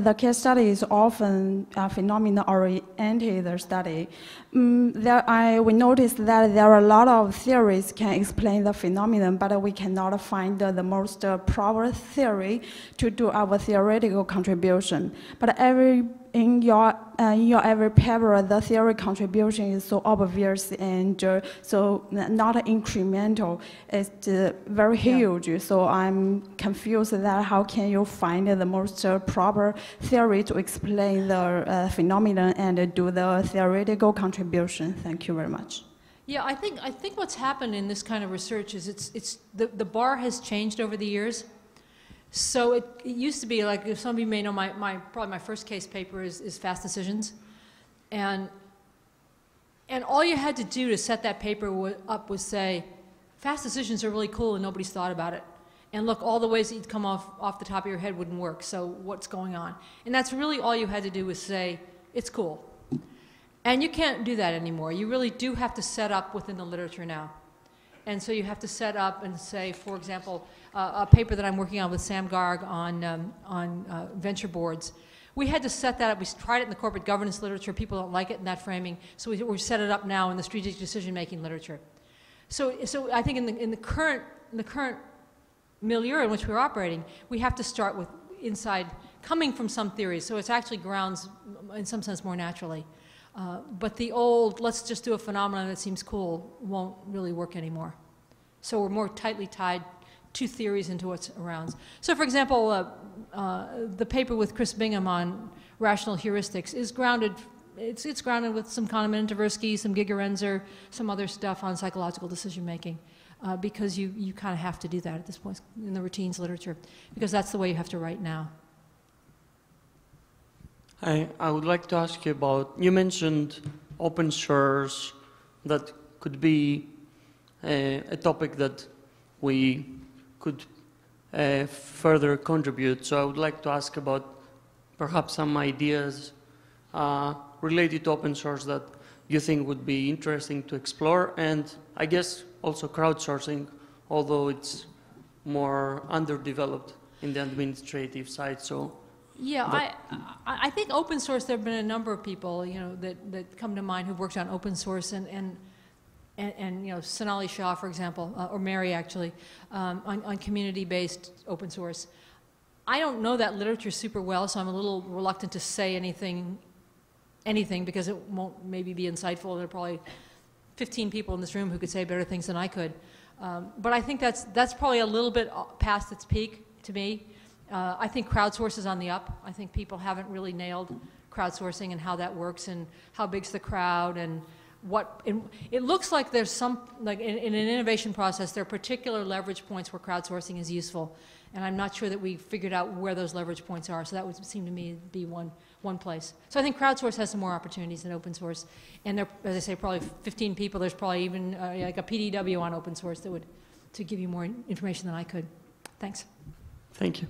S8: the case study is often a phenomenon-oriented study. We noticed that there are a lot of theories can explain the phenomenon, but we cannot find the most proper theory to do our theoretical contribution. But in your every paper, the theory contribution is so obvious and so not incremental. It's very huge. So I'm confused that how can you find the most proper theory to explain the phenomenon and do the theoretical contribution? Thank you very much.
S3: Yeah, I think what's happened in this kind of research is the bar has changed over the years. So it used to be like, if some of you may know, probably my first case paper is fast decisions, and all you had to do to set that paper up was say, fast decisions are really cool and nobody's thought about it, and look, all the ways that you'd come off the top of your head wouldn't work. So what's going on? And that's really all you had to do was say, it's cool. And you can't do that anymore. You really do have to set up within the literature now. And so you have to set up and say, for example, a paper that I'm working on with Sam Garg on venture boards. We had to set that up. We tried it in the corporate governance literature. People don't like it in that framing. So we set it up now in the strategic decision-making literature. So I think in the current milieu in which we're operating, we have to start with inside, coming from some theories. So it's actually grounds, in some sense, more naturally. But the old, let's just do a phenomenon that seems cool, won't really work anymore. So we're more tightly tied to theories into what's around. So for example, the paper with Chris Bingham on rational heuristics is grounded, it's grounded with some Kahneman and Tversky, some Gigerenzer, some other stuff on psychological decision making. Because you kind of have to do that at this point in the routines literature, because that's the way you have to write now.
S9: I would like to ask you about, you mentioned open source, that could be a topic that we could further contribute. So I would like to ask about perhaps some ideas related to open source that you think would be interesting to explore, and I guess also crowdsourcing, although it's more underdeveloped in the administrative side. So.
S3: Yeah, I think open source, there have been a number of people, you know, that come to mind who've worked on open source, and you know, Sonali Shah, for example, or Mary actually, on community-based open source. I don't know that literature super well, so I'm a little reluctant to say anything because it won't maybe be insightful. There are probably 15 people in this room who could say better things than I could. But I think that's probably a little bit past its peak to me. I think crowdsource is on the up. I think people haven't really nailed crowdsourcing and how that works and how big's the crowd and what. It looks like there's some, like in an innovation process, there are particular leverage points where crowdsourcing is useful. And I'm not sure that we figured out where those leverage points are. So that would seem to me to be one place. So I think crowdsource has some more opportunities than open source. And there, as I say, probably 15 people. There's probably even like a PDW on open source that would to give you more information than I could. Thanks.
S9: Thank you.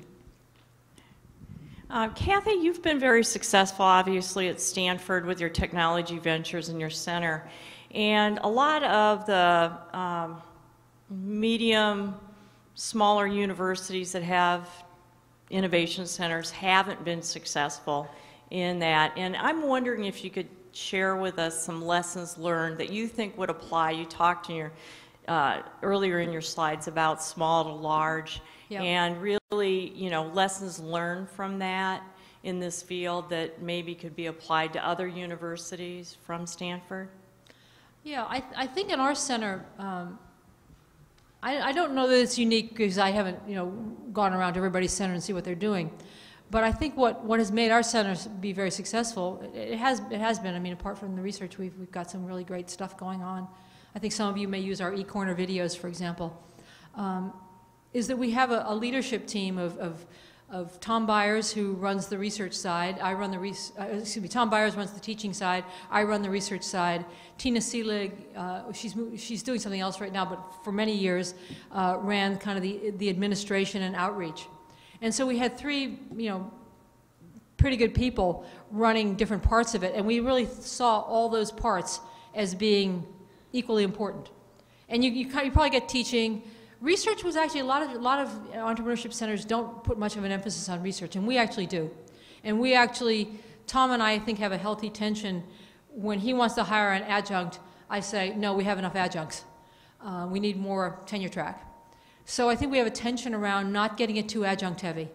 S1: Kathy, you've been very successful, obviously, at Stanford with your technology ventures in your center. And a lot of the medium, smaller universities that have innovation centers haven't been successful in that. And I'm wondering if you could share with us some lessons learned that you think would apply. You talked in your, earlier in your slides about small to large. Yep. And really, you know, lessons learned from that in this field that maybe could be applied to other universities from Stanford?
S3: Yeah, I think in our center, I don't know that it's unique because I haven't, you know, gone around to everybody's center and see what they're doing. But I think what has made our centers be very successful, it has been, I mean, apart from the research, we've got some really great stuff going on. I think some of you may use our eCorner videos, for example. Is that we have a leadership team of Tom Byers, who runs the research side. I run the Tom Byers runs the teaching side. I run the research side. Tina Seelig, she's doing something else right now, but for many years ran kind of the administration and outreach. And so we had three, you know, pretty good people running different parts of it, and we really saw all those parts as being equally important. And you probably get teaching, research was actually, a lot of entrepreneurship centers don't put much of an emphasis on research, and we actually do. And we actually, Tom and I think have a healthy tension. When he wants to hire an adjunct, I say, no, we have enough adjuncts. We need more tenure track. So I think we have a tension around not getting it too adjunct heavy.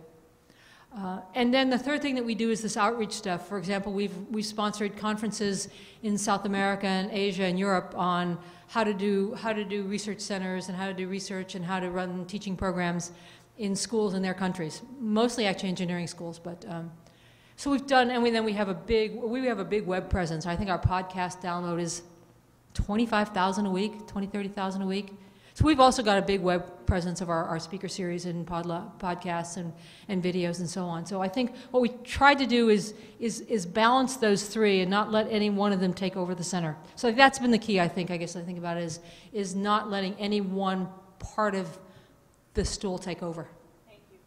S3: And then the third thing that we do is this outreach stuff. For example, we've sponsored conferences in South America and Asia and Europe on how to do research centers and how to do research and how to run teaching programs in schools in their countries, mostly actually engineering schools. But so we've done, and then we have a big web presence. I think our podcast download is 25,000 a week, 20, 30,000 a week. So we've also got a big web presence of our speaker series and podcasts and videos and so on. So I think what we tried to do is balance those three and not let any one of them take over the center. So that's been the key, I think. I guess I think about it is not letting any one part of the stool take over.
S10: Thank you.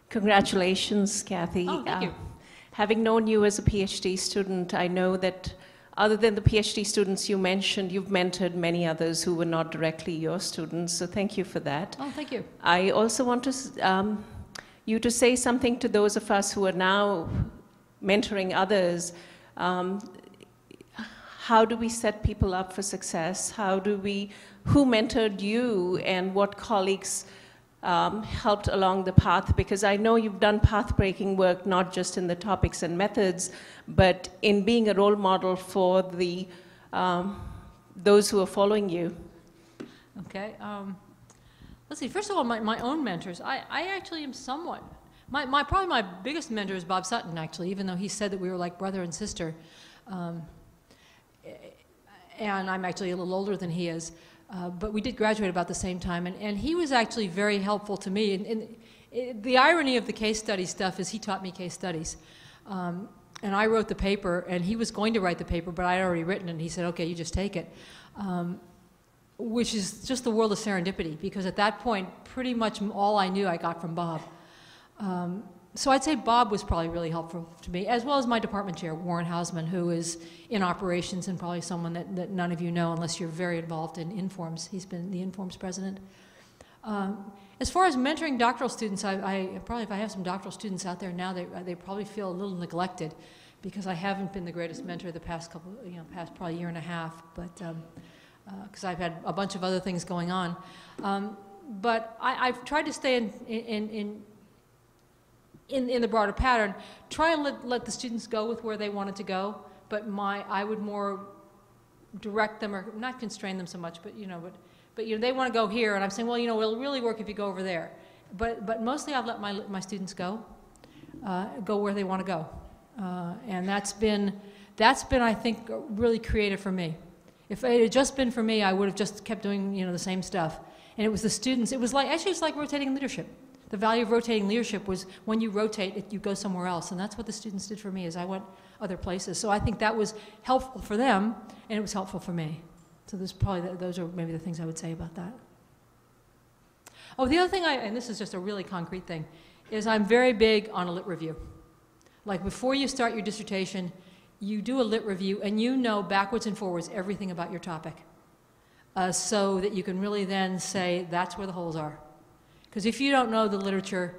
S10: Congratulations, Kathy.
S3: Oh, thank you.
S10: Having known you as a PhD student, I know that other than the PhD students you mentioned, you've mentored many others who were not directly your students, so thank you for that.
S3: Oh, thank you.
S10: I also want you to say something to those of us who are now mentoring others. How do we set people up for success? Who mentored you, and what colleagues helped along the path? Because I know you've done path-breaking work, not just in the topics and methods, but in being a role model for those who are following you.
S3: Okay. Let's see. First of all, my own mentors. I actually am somewhat. Probably my biggest mentor is Bob Sutton, actually, even though he said that we were like brother and sister. And I'm actually a little older than he is. But we did graduate about the same time, and he was actually very helpful to me. And the irony of the case study stuff is he taught me case studies. And I wrote the paper, and he was going to write the paper, but I had already written it, and he said, okay, you just take it. Which is just the world of serendipity, because at that point, pretty much all I knew I got from Bob. So I'd say Bob was probably really helpful to me, as well as my department chair, Warren Hausman, who is in operations and probably someone that none of you know unless you're very involved in Informs. He's been the Informs president. As far as mentoring doctoral students, I probably, if I have some doctoral students out there now, they probably feel a little neglected, because I haven't been the greatest mentor the past past probably year and a half, but because I've had a bunch of other things going on. But I've tried to stay in the broader pattern, try and let the students go with where they wanted to go, but I would more direct them, or not constrain them so much, but they want to go here, and I'm saying, well, it'll really work if you go over there. But mostly I've let my students go where they want to go, and that's been I think really creative for me. If it had just been for me, I would have just kept doing the same stuff. And it was the students. It was like it's like rotating leadership. The value of rotating leadership was when you rotate, you go somewhere else, and that's what the students did for me. Is I went other places. So I think that was helpful for them, and it was helpful for me. So those are maybe the things I would say about that. Oh, the other thing, and this is just a really concrete thing, is I'm very big on a lit review. Like before you start your dissertation, you do a lit review, and you know backwards and forwards everything about your topic, so that you can really then say that's where the holes are. Because if you don't know the literature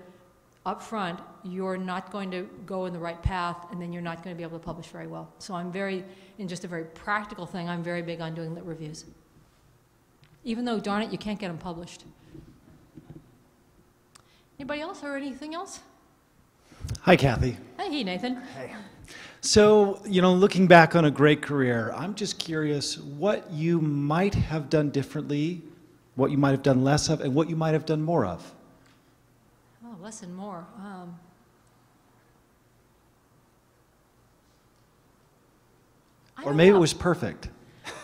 S3: up front, you're not going to go in the right path, and then you're not going to be able to publish very well. So I'm in just a very practical thing, I'm very big on doing lit reviews. Even though, darn it, you can't get them published. Anybody else or anything else?
S11: Hi, Kathy.
S3: Hey, Nathan.
S11: Hey. So, looking back on a great career, I'm just curious what you might have done differently, what you might have done less of, and what you might have done more of.
S3: Oh, less and more.
S11: Or maybe it was perfect.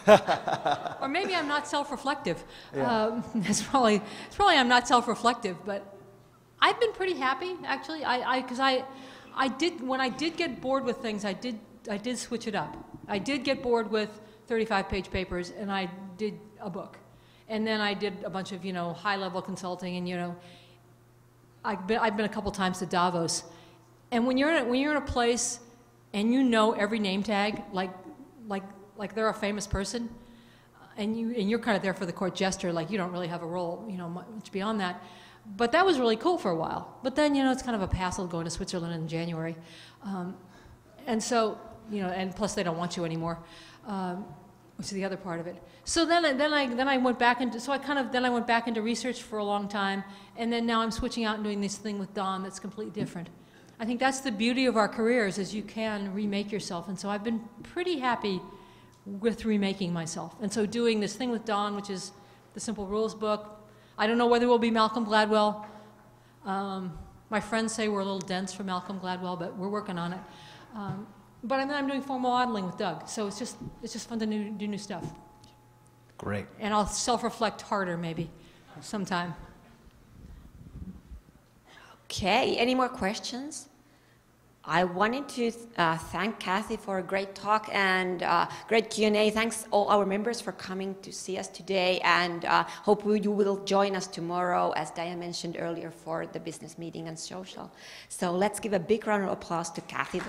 S3: Or maybe I'm not self-reflective. Yeah. It's probably I'm not self-reflective, but I've been pretty happy, actually. Because when I did get bored with things, I did switch it up. I did get bored with 35-page papers, and I did a book. And then I did a bunch of, high-level consulting, and, I've been a couple times to Davos. And when you're in a place and you know every name tag, like they're a famous person, and you're kind of there for the court jester, like you don't really have a role, you know, much beyond that. But that was really cool for a while. But then, you know, it's kind of a hassle going to Switzerland in January. And so, you know, and plus they don't want you anymore, which is the other part of it. So then I went back into, then I went back into research for a long time, and then now I'm switching out and doing this thing with Don that's completely different. I think that's the beauty of our careers, is you can remake yourself. And so I've been pretty happy with remaking myself. And so doing this thing with Don, which is the Simple Rules book. I don't know whether we'll be Malcolm Gladwell. My friends say we're a little dense for Malcolm Gladwell, but we're working on it. But I mean, I'm doing formal modeling with Doug, so it's just fun to do new stuff.
S11: Great.
S3: And I'll self-reflect harder maybe sometime.
S2: Okay, any more questions? I wanted to thank Kathy for a great talk and great Q&A. Thanks all our members for coming to see us today, and hope you will join us tomorrow, as Diane mentioned earlier, for the business meeting and social. So let's give a big round of applause to Kathy.